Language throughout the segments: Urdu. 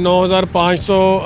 9500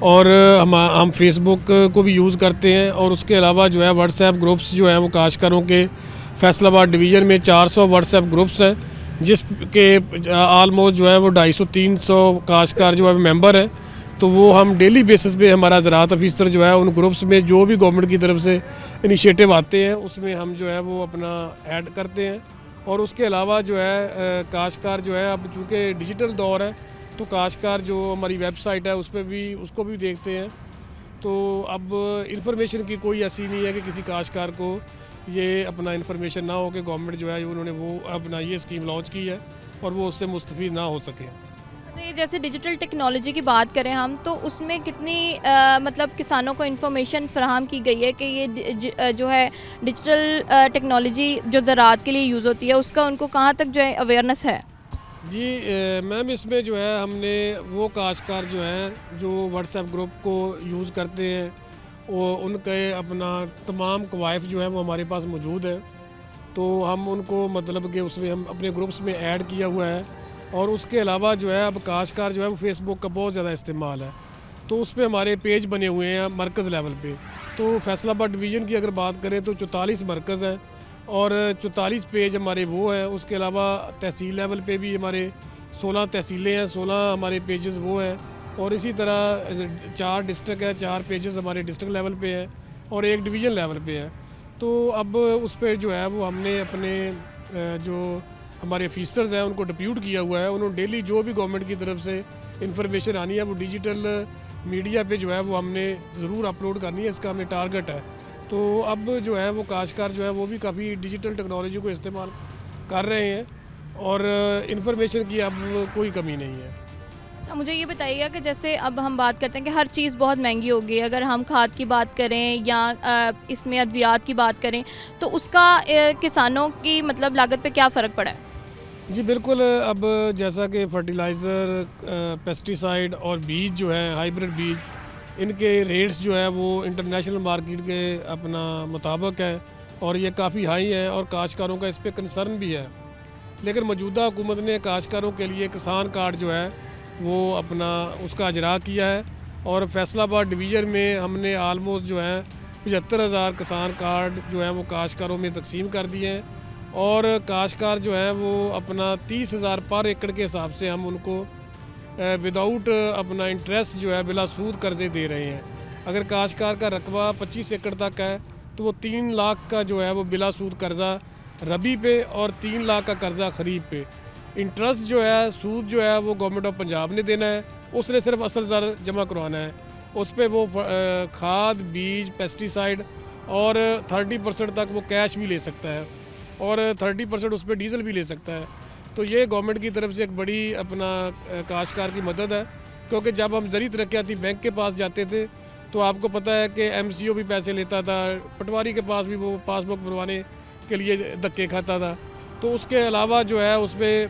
اور ہم فیس بک کو بھی یوز کرتے ہیں، اور اس کے علاوہ جو ہے واٹس ایپ گروپس جو ہیں وہ کاشتکاروں کے فیصل آباد ڈویژن میں 400 واٹس ایپ گروپس ہیں، جس کے آلموسٹ جو ہے وہ 250-300 کاشتکار جو ہے ممبر ہیں. تو وہ ہم ڈیلی بیسس پہ ہمارا زراعت افیسر جو ہے ان گروپس میں جو بھی گورنمنٹ کی طرف سے انیشیٹو آتے ہیں اس میں ہم جو ہے وہ اپنا ایڈ کرتے ہیں. اور اس کے علاوہ جو ہے کاشتکار جو ہے اب چونکہ ڈیجیٹل دور ہے تو کاشتکار جو ہماری ویب سائٹ ہے اس پہ بھی اس کو بھی دیکھتے ہیں. تو اب انفارمیشن کی کوئی ایسی نہیں ہے کہ کسی کاشتکار کو یہ اپنا انفارمیشن نہ ہو کہ گورنمنٹ جو ہے انہوں نے وہ اپنا یہ اسکیم لانچ کی ہے اور وہ اس سے مستفید نہ ہو سکے. یہ جیسے ڈیجیٹل ٹیکنالوجی کی بات کریں ہم تو اس میں کتنی مطلب کسانوں کو انفارمیشن فراہم کی گئی ہے کہ یہ جو ہے ڈیجیٹل ٹیکنالوجی جو زراعت کے لیے یوز ہوتی ہے اس کا ان کو کہاں تک جو ہے اویئرنیس ہے؟ جی میم اس میں جو ہے ہم نے وہ کاشتکار جو ہیں جو واٹس ایپ گروپ کو یوز کرتے ہیں وہ ان کے اپنا تمام کوائف جو ہیں وہ ہمارے پاس موجود ہیں. تو ہم ان کو مطلب کہ اس میں ہم اپنے گروپس میں ایڈ کیا ہوا ہے. اور اس کے علاوہ جو ہے اب کاشتکار جو ہے وہ فیس بک کا بہت زیادہ استعمال ہے تو اس پہ ہمارے پیج بنے ہوئے ہیں مرکز لیول پہ. تو فیصل آباد ڈویژن کی اگر بات کریں تو 44 مرکز ہیں اور 44 پیج ہمارے وہ ہیں. اس کے علاوہ تحصیل لیول پہ بھی ہمارے 16 تحصیلیں ہیں، 16 ہمارے پیجز وہ ہیں. اور اسی طرح 4 ڈسٹرک ہے، 4 پیجز ہمارے ڈسٹرک لیول پہ ہیں اور 1 ڈویژن لیول پہ ہے. تو اب اس پہ جو ہے وہ ہم نے اپنے جو ہمارے افیسرز ہیں ان کو ڈپیوٹ کیا ہوا ہے. انہوں ڈیلی جو بھی گورنمنٹ کی طرف سے انفارمیشن آنی ہے وہ ڈیجیٹل میڈیا پہ جو ہے وہ ہم نے ضرور اپلوڈ کرنی ہے. اس کا ہمیں ٹارگٹ ہے. تو اب جو ہے وہ کاشتکار جو ہے وہ بھی کافی ڈیجیٹل ٹیکنالوجی کو استعمال کر رہے ہیں اور انفارمیشن کی اب کوئی کمی نہیں ہے. اچھا مجھے یہ بتائیے گا کہ جیسے اب ہم بات کرتے ہیں کہ ہر چیز بہت مہنگی ہو گئی ہے، اگر ہم کھاد کی بات کریں یا اس میں ادویات کی بات کریں تو اس کا کسانوں کی مطلب لاگت پہ کیا فرق پڑا ہے؟ جی بالکل. اب جیسا کہ فرٹیلائزر، پیسٹیسائڈ اور بیج جو ہیں ہائیبریڈ بیج ان کے ریٹس جو ہے وہ انٹرنیشنل مارکیٹ کے اپنا مطابق ہیں اور یہ کافی ہائی ہیں اور کاشتکاروں کا اس پہ کنسرن بھی ہے. لیکن موجودہ حکومت نے کاشتکاروں کے لیے کسان کارڈ جو ہے وہ اپنا اس کا اجرا کیا ہے اور فیصل آباد ڈویژن میں ہم نے آلموسٹ جو ہے 75,000 کسان کارڈ جو ہیں وہ کاشتکاروں میں تقسیم کر دیے ہیں. اور کاشتکار جو ہیں وہ اپنا 30,000 پر ایکڑ کے حساب سے ہم ان کو وداؤٹ اپنا انٹرسٹ جو ہے بلا سود قرضے دے رہے ہیں. اگر کاشتکار کا رقبہ 25 ایکڑ تک ہے تو وہ 3 لاکھ کا جو ہے وہ بلا سود قرضہ ربی پہ اور 3 لاکھ کا قرضہ خریف پہ. انٹرسٹ جو ہے سود جو ہے وہ گورنمنٹ آف پنجاب نے دینا ہے، اس نے صرف اصل زر جمع کروانا ہے. اس پہ وہ کھاد، بیج، پیسٹیسائڈ اور 30% تک وہ کیش بھی لے سکتا ہے اور 30% اس پہ ڈیزل بھی لے سکتا ہے. تو یہ گورنمنٹ کی طرف سے ایک بڑی اپنا کاشتکار کی مدد ہے. کیونکہ جب ہم زرعی ترقیاتی بینک کے پاس جاتے تھے تو آپ کو پتہ ہے کہ ایم سی او بھی پیسے لیتا تھا، پٹواری کے پاس بھی وہ پاس بک بنوانے کے لیے دھکے کھاتا تھا. تو اس کے علاوہ جو ہے اس پہ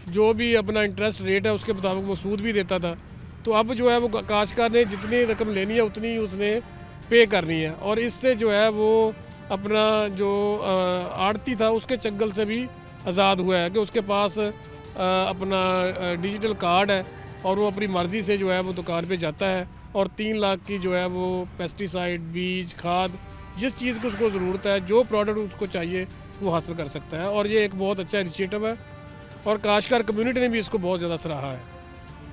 جو بھی اپنا انٹرسٹ ریٹ ہے اس کے مطابق وہ سود بھی دیتا تھا. تو اب جو ہے وہ کاشتکار نے جتنی رقم لینی ہے اتنی اس نے پے کرنی ہے اور اس سے جو ہے وہ اپنا جو آڑتی تھا اس کے چنگل سے بھی آزاد ہوا ہے کہ اس کے پاس اپنا ڈیجیٹل کارڈ ہے اور وہ اپنی مرضی سے جو ہے وہ دکان پہ جاتا ہے اور 3 لاکھ کی جو ہے وہ پیسٹیسائڈ، بیج، کھاد، جس چیز کی اس کو ضرورت ہے، جو پروڈکٹ اس کو چاہیے وہ حاصل کر سکتا ہے. اور یہ ایک بہت اچھا انیشیٹو ہے اور کاشتکار کمیونٹی نے بھی اس کو بہت زیادہ سراہا ہے.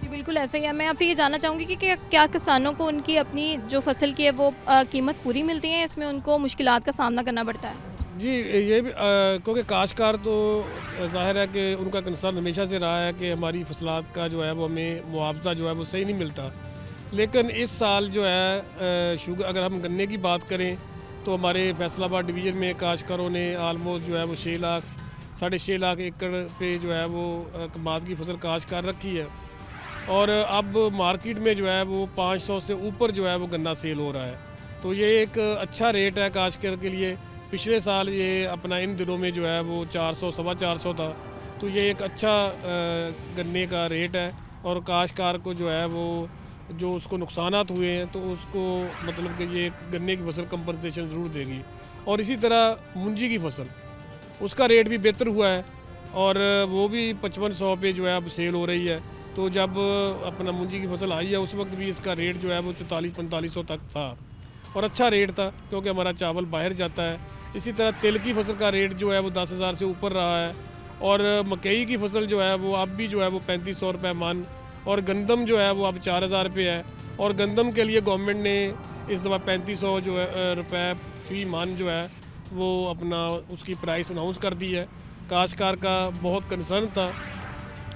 جی بالکل ایسا ہی ہے. میں آپ سے یہ جاننا چاہوں گی کہ کیا کسانوں کو ان کی اپنی جو فصل کی ہے وہ قیمت پوری ملتی ہے، اس میں ان کو مشکلات کا سامنا کرنا پڑتا ہے؟ جی یہ بھی کیونکہ کاشتکار تو ظاہر ہے کہ ان کا کنسرن ہمیشہ سے رہا ہے کہ ہماری فصلات کا جو ہے وہ ہمیں معاوضہ جو ہے وہ صحیح نہیں ملتا. لیکن اس سال جو ہے اگر ہم گنے کی بات کریں تو ہمارے فیصل آباد ڈویژن میں کاشتکاروں نے آلموسٹ جو ہے وہ 6 لاکھ 6.5 لاکھ ایکڑ پہ جو ہے وہ کماد کی فصل کاشت کر رکھی ہے اور اب مارکیٹ میں جو ہے وہ 500 سے اوپر جو ہے وہ گنا سیل ہو رہا ہے. تو یہ ایک اچھا ریٹ ہے کاشتکار کے لیے. پچھلے سال یہ اپنا ان دنوں میں جو ہے وہ 400 450 تھا. تو یہ ایک اچھا گنے کا ریٹ ہے اور کاشتکار کو جو ہے وہ جو اس کو نقصانات ہوئے ہیں تو اس کو مطلب کہ یہ گنے کی فصل کمپنسیشن ضرور دے گی. اور اسی طرح منجی کی فصل اس کا ریٹ بھی بہتر ہوا ہے اور وہ بھی 5500 پہ جو ہے اب سیل ہو رہی ہے. تو جب اپنا منجی کی فصل آئی ہے اس وقت بھی اس کا ریٹ جو ہے وہ 44-4500 تک تھا اور اچھا ریٹ تھا کیونکہ ہمارا چاول باہر جاتا ہے. اسی طرح تل کی فصل کا ریٹ جو ہے وہ 10,000 سے اوپر رہا ہے اور مکئی کی فصل جو ہے وہ اب بھی جو ہے وہ 3500 روپے من اور گندم جو ہے وہ اب 4,000 روپے ہے اور گندم کے لیے گورنمنٹ نے اس دفعہ 3500 جو ہے روپے فی من جو ہے وہ اپنا اس کی پرائس اناؤنس کر دی ہے. کاشتکار کا بہت کنسرن تھا.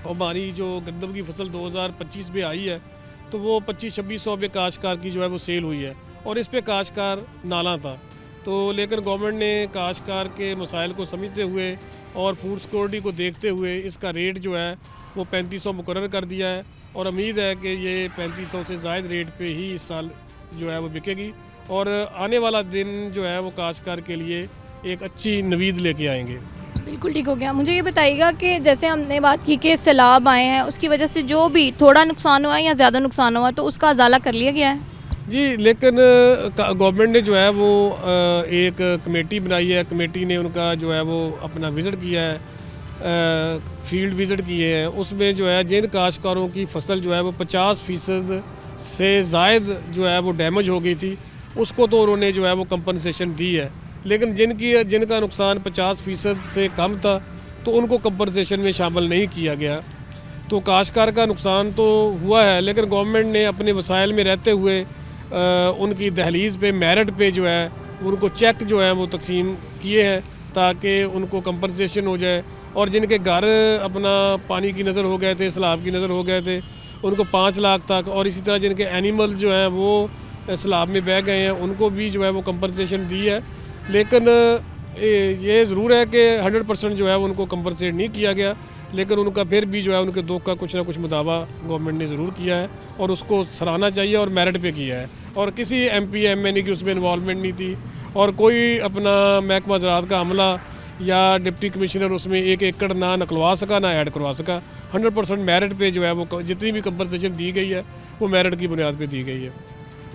ہماری جو گندم کی فصل 2025 میں آئی ہے تو وہ 2500-2600 پہ کاشتکار کی جو ہے وہ سیل ہوئی ہے اور اس پہ کاشتکار نالاں تھا. تو لیکن گورنمنٹ نے کاشتکار کے مسائل کو سمجھتے ہوئے اور فوڈ سیکورٹی کو دیکھتے ہوئے اس کا ریٹ جو ہے وہ 3500 مقرر کر دیا ہے اور امید ہے کہ یہ 3500 سے زائد ریٹ پہ ہی اس سال جو ہے وہ بکے گی اور آنے والا دن جو ہے وہ کاشتکار کے لیے ایک اچھی نوید لے کے آئیں گے. بالکل ٹھیک ہو گیا. مجھے یہ بتائیے گا کہ جیسے ہم نے بات کی کہ سیلاب آئے ہیں اس کی وجہ سے جو بھی تھوڑا نقصان ہوا ہے یا زیادہ نقصان ہوا تو اس کا ازالہ کر لیا گیا ہے؟ جی لیکن گورنمنٹ نے جو ہے وہ ایک کمیٹی بنائی ہے. کمیٹی نے ان کا جو ہے وہ اپنا وزٹ کیا ہے, فیلڈ وزٹ کیے ہیں. اس میں جو ہے جن کاشتکاروں کی فصل جو ہے وہ 50% سے زائد جو ہے وہ ڈیمیج ہو گئی تھی اس کو تو انہوں نے جو ہے وہ کمپنسیشن دی ہے. لیکن جن کا نقصان 50% سے کم تھا تو ان کو کمپنسیشن میں شامل نہیں کیا گیا. تو کاشتکار کا نقصان تو ہوا ہے لیکن گورنمنٹ نے اپنے وسائل میں رہتے ہوئے ان کی دہلیز پہ میرٹ پہ جو ہے ان کو چیک جو ہے وہ تقسیم کیے ہیں تاکہ ان کو کمپنسیشن ہو جائے. اور جن کے گھر اپنا پانی کی نظر ہو گئے تھے, سیلاب کی نظر ہو گئے تھے, ان کو 5 لاکھ تک, اور اسی طرح جن کے اینیمل جو ہیں وہ سیلاب میں بہہ گئے ہیں ان کو بھی جو ہے وہ کمپنسیشن دی ہے. لیکن یہ ضرور ہے کہ 100% جو ہے ان کو کمپنسیٹ نہیں کیا گیا لیکن ان کا پھر بھی جو ہے ان کے دکھ کا کچھ نہ کچھ مداوع گورنمنٹ نے ضرور کیا ہے اور اس کو سراہنا چاہیے اور میرٹ پہ کیا ہے. اور کسی ایم پی ایم اے کی اس میں انوالومنٹ نہیں تھی اور کوئی اپنا محکمہ زراعت کا عملہ یا ڈپٹی کمشنر اس میں 1 ایکڑ نہ نکلوا سکا نہ ایڈ کروا سکا. 100% میرٹ پہ جو ہے وہ جتنی بھی کمپنسیشن دی گئی ہے وہ میرٹ کی بنیاد پہ دی گئی ہے.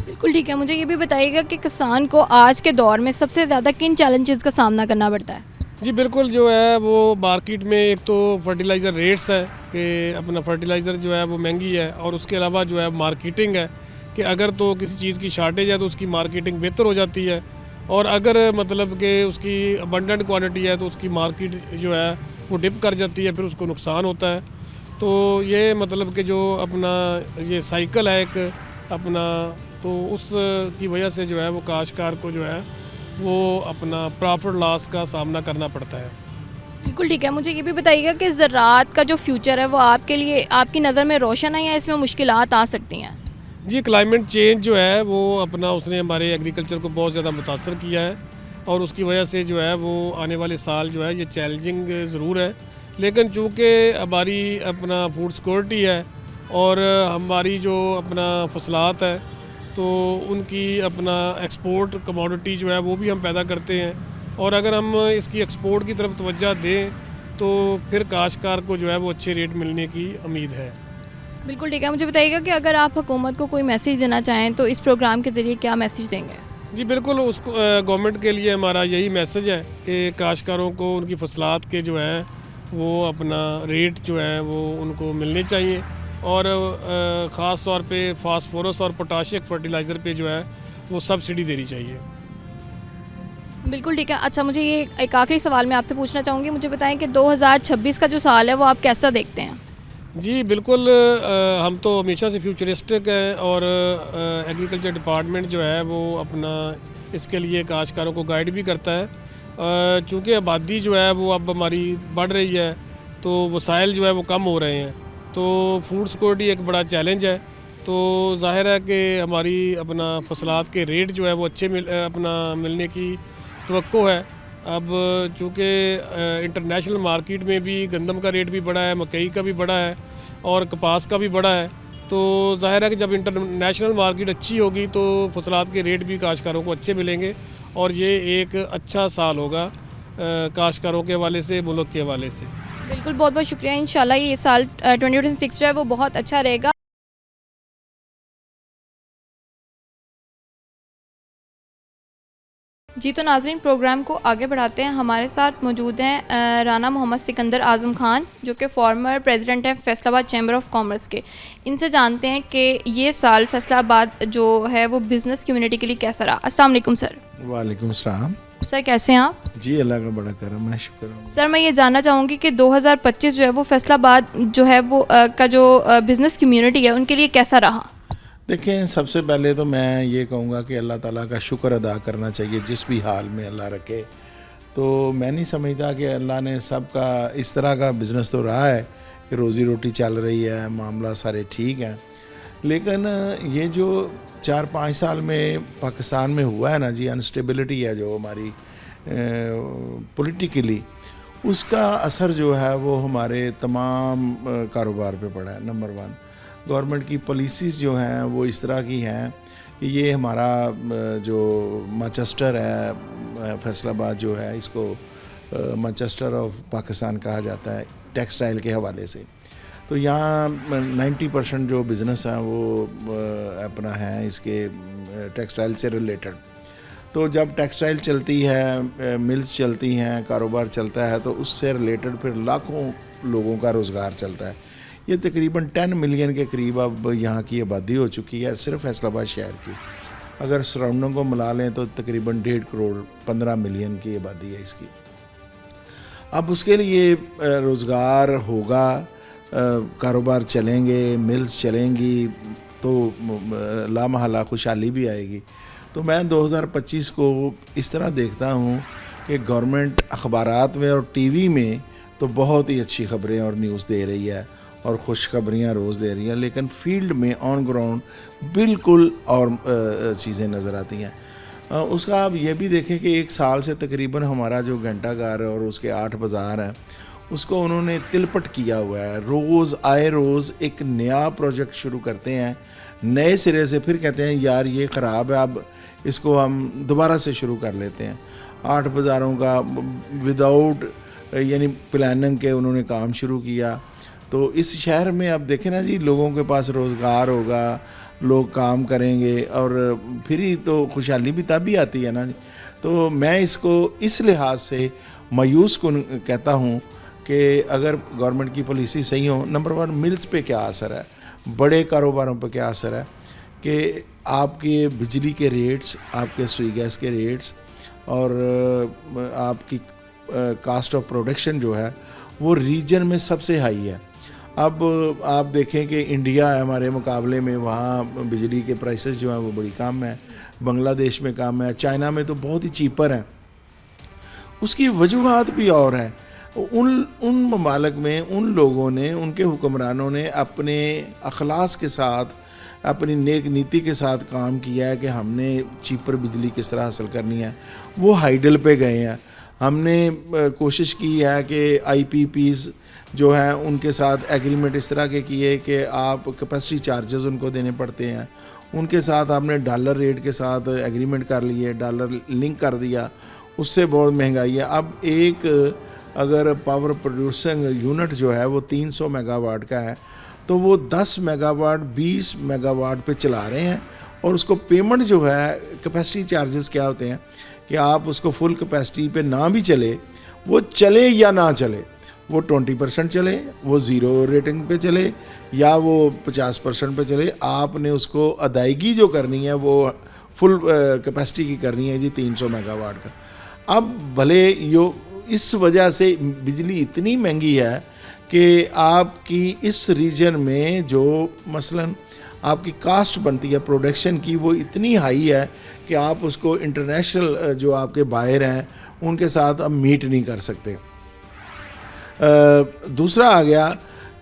بالکل ٹھیک ہے. مجھے یہ بھی بتائیے گا کہ کسان کو آج کے دور میں سب سے زیادہ کن چیلنجز کا سامنا کرنا پڑتا ہے؟ جی بالکل جو ہے وہ مارکیٹ میں ایک تو فرٹیلائزر ریٹس ہے کہ اپنا فرٹیلائزر جو ہے وہ مہنگی ہے اور اس کے علاوہ جو ہے مارکیٹنگ ہے کہ اگر تو کسی چیز کی شارٹیج ہے تو اس کی مارکیٹنگ بہتر ہو جاتی ہے اور اگر مطلب کہ اس کی ابنڈنٹ کوانٹٹی ہے تو اس کی مارکیٹ جو ہے وہ ڈپ کر جاتی ہے, پھر اس کو نقصان ہوتا ہے. تو یہ مطلب کہ جو اپنا یہ سائیکل ہے ایک اپنا, تو اس کی وجہ سے جو ہے وہ کاشتکار کو جو ہے وہ اپنا پرافٹ لاس کا سامنا کرنا پڑتا ہے. بالکل ٹھیک ہے. مجھے یہ بھی بتائیے گا کہ زراعت کا جو فیوچر ہے وہ آپ کے لیے آپ کی نظر میں روشن ہے یا اس میں مشکلات آ سکتی ہیں؟ جی کلائمیٹ چینج جو ہے وہ اپنا اس نے ہمارے ایگریکلچر کو بہت زیادہ متاثر کیا ہے اور اس کی وجہ سے جو ہے وہ آنے والے سال جو ہے یہ چیلنجنگ ضرور ہے. لیکن چونکہ ہماری اپنا فوڈ سیکورٹی ہے اور ہماری جو اپنا فصلات ہے تو ان کی اپنا ایکسپورٹ کموڈٹی جو ہے وہ بھی ہم پیدا کرتے ہیں اور اگر ہم اس کی ایکسپورٹ کی طرف توجہ دیں تو پھر کاشتکار کو جو ہے وہ اچھے ریٹ ملنے کی امید ہے. بالکل ٹھیک ہے. مجھے بتائیے گا کہ اگر آپ حکومت کو کوئی میسیج دینا چاہیں تو اس پروگرام کے ذریعے کیا میسیج دیں گے؟ جی بالکل اس کو گورنمنٹ کے لیے ہمارا یہی میسج ہے کہ کاشتکاروں کو ان کی فصلات کے جو ہیں وہ اپنا ریٹ جو ہے وہ ان کو ملنے چاہیے اور خاص طور پہ فاسفورس اور پوٹاشک فرٹیلائزر پہ جو ہے وہ سبسڈی دینی چاہیے. بالکل ٹھیک ہے. اچھا مجھے یہ ایک آخری سوال میں آپ سے پوچھنا چاہوں گی, مجھے بتائیں کہ 2026 کا جو سال ہے وہ آپ کیسا دیکھتے ہیں؟ جی بالکل ہم تو ہمیشہ سے فیوچرسٹک ہیں اور ایگریکلچر ڈپارٹمنٹ جو ہے وہ اپنا اس کے لیے کاشتکاروں کو گائیڈ بھی کرتا ہے. چونکہ آبادی جو ہے وہ اب ہماری بڑھ رہی ہے تو وسائل جو ہے وہ کم ہو رہے ہیں تو فوڈ سیکورٹی ایک بڑا چیلنج ہے. تو ظاہر ہے کہ ہماری اپنا فصلات کے ریٹ جو ہے وہ اچھے اپنا ملنے کی توقع ہے. اب چونکہ انٹرنیشنل مارکیٹ میں بھی گندم کا ریٹ بھی بڑا ہے, مکئی کا بھی بڑا ہے اور کپاس کا بھی بڑا ہے. تو ظاہر ہے کہ جب انٹرنیشنل مارکیٹ اچھی ہوگی تو فصلات کے ریٹ بھی کاشتکاروں کو اچھے ملیں گے اور یہ ایک اچھا سال ہوگا کاشتکاروں کے حوالے سے, ملک کے حوالے سے. بالکل بہت بہت شکریہ. انشاءاللہ یہ سال 2026 جو ہے وہ بہت اچھا رہے گا. جی تو ناظرین پروگرام کو آگے بڑھاتے ہیں. ہمارے ساتھ موجود ہیں رانا محمد سکندر اعظم خان جو کہ فارمر پریزیڈنٹ ہیں فیصل آباد چیمبر آف کامرس کے. ان سے جانتے ہیں کہ یہ سال فیصل آباد جو ہے وہ بزنس کمیونٹی کے لیے کیسا رہا. السلام علیکم سر. وعلیکم السلام. سر کیسے ہیں آپ؟ جی اللہ کا بڑا کرم ہے, شکر ہے. سر میں یہ جاننا چاہوں گی کہ 2025 جو ہے وہ فیصل آباد جو ہے وہ کا جو بزنس کمیونٹی ہے ان کے لیے کیسا رہا؟ دیکھیں سب سے پہلے تو میں یہ کہوں گا کہ اللہ تعالیٰ کا شکر ادا کرنا چاہیے جس بھی حال میں اللہ رکھے. تو میں نہیں سمجھتا کہ اللہ نے سب کا اس طرح کا بزنس تو رہا ہے کہ روزی روٹی چل رہی ہے, معاملہ سارے ٹھیک ہیں, لیکن یہ جو 4-5 سال میں پاکستان میں ہوا ہے نا جی, انسٹیبلٹی ہے جو ہماری پولیٹیکلی, اس کا اثر جو ہے وہ ہمارے تمام کاروبار پہ پڑا ہے. نمبر 1, گورنمنٹ کی پالیسیز جو ہیں وہ اس طرح کی ہیں کہ یہ ہمارا جو مانچسٹر ہے فیصل آباد جو ہے, اس کو مانچسٹر آف پاکستان کہا جاتا ہے ٹیکسٹائل کے حوالے سے. تو یہاں 90% جو بزنس ہیں وہ اپنا ہے اس کے ٹیکسٹائل سے ریلیٹڈ. تو جب ٹیکسٹائل چلتی ہے, ملز چلتی ہیں, کاروبار چلتا ہے, تو اس سے ریلیٹڈ پھر لاکھوں لوگوں کا روزگار چلتا ہے. یہ تقریباً 10 ملین کے قریب اب یہاں کی آبادی ہو چکی ہے صرف فیصل آباد شہر کی. اگر سراؤنڈنگ کو ملا لیں تو تقریباً 1.5 کروڑ 15 ملین کی آبادی ہے اس کی. اب اس کے لیے روزگار ہوگا, کاروبار چلیں گے, ملز چلیں گی, تو لامحالہ خوشحالی بھی آئے گی. تو میں 2025 کو اس طرح دیکھتا ہوں کہ گورنمنٹ اخبارات میں اور ٹی وی میں تو بہت ہی اچھی خبریں اور نیوز دے رہی ہے اور خوشخبریاں روز دے رہی ہیں, لیکن فیلڈ میں آن گراؤنڈ بالکل اور چیزیں نظر آتی ہیں. اس کا آپ یہ بھی دیکھیں کہ 1 سال سے تقریباً ہمارا جو گھنٹہ گھر اور اس کے 8 بازار ہیں اس کو انہوں نے تلپٹ کیا ہوا ہے. روز آئے روز ایک نیا پروجیکٹ شروع کرتے ہیں نئے سرے سے, پھر کہتے ہیں یار یہ خراب ہے, اب اس کو ہم دوبارہ سے شروع کر لیتے ہیں. 8 بازاروں کا وداؤٹ یعنی پلاننگ کے انہوں نے کام شروع کیا. تو اس شہر میں اب دیکھیں نا جی, لوگوں کے پاس روزگار ہوگا, لوگ کام کریں گے, اور پھر ہی تو خوشحالی بھی تبھی آتی ہے نا. تو میں اس کو اس لحاظ سے مایوس کن کہتا ہوں کہ اگر گورنمنٹ کی پالیسی صحیح ہو. نمبر 1, ملز پہ کیا اثر ہے, بڑے کاروباروں پہ کیا اثر ہے کہ آپ کے بجلی کے ریٹس, آپ کے سوئی گیس کے ریٹس اور آپ کی کاسٹ آف پروڈکشن جو ہے وہ ریجن میں سب سے ہائی ہے. اب آپ دیکھیں کہ انڈیا ہے ہمارے مقابلے میں, وہاں بجلی کے پرائسز جو ہیں وہ بڑی کم ہیں, بنگلہ دیش میں کم ہے, چائنا میں تو بہت ہی چیپر ہیں. اس کی وجوہات بھی اور ہیں. ان ممالک میں ان لوگوں نے, ان کے حکمرانوں نے اپنے اخلاص کے ساتھ, اپنی نیک نیتی کے ساتھ کام کیا ہے کہ ہم نے چیپر بجلی کس طرح حاصل کرنی ہے. وہ ہائیڈل پہ گئے ہیں. ہم نے کوشش کی ہے کہ آئی پی پیز جو ہیں ان کے ساتھ ایگریمنٹ اس طرح کے کیے کہ آپ کیپیسٹی چارجز ان کو دینے پڑتے ہیں. ان کے ساتھ آپ نے ڈالر ریٹ کے ساتھ ایگریمنٹ کر لیے, ڈالر لنک کر دیا, اس سے بہت مہنگائی ہے. اب ایک اگر پاور پروڈیوسنگ یونٹ جو ہے وہ 300 میگا واٹ کا ہے تو وہ 10 میگا واٹ 20 میگا واٹ پہ چلا رہے ہیں, اور اس کو پیمنٹ جو ہے کیپیسٹی چارجز کیا ہوتے ہیں کہ آپ اس کو فل کیپیسٹی پہ نہ بھی چلے, وہ چلے یا نہ چلے, وہ 20% چلے, وہ 0 ریٹنگ پہ چلے, یا وہ 50% پہ چلے, آپ نے اس کو ادائیگی جو کرنی ہے وہ فل کیپیسٹی کی کرنی ہے جی 300 میگا واٹ کا. اب بھلے اس وجہ سے بجلی اتنی مہنگی ہے کہ آپ کی اس ریجن میں جو مثلاً آپ کی کاسٹ بنتی ہے پروڈکشن کی وہ اتنی ہائی ہے کہ آپ اس کو انٹرنیشنل جو آپ کے بائر ہیں ان کے ساتھ اب میٹ نہیں کر سکتے. دوسرا آ گیا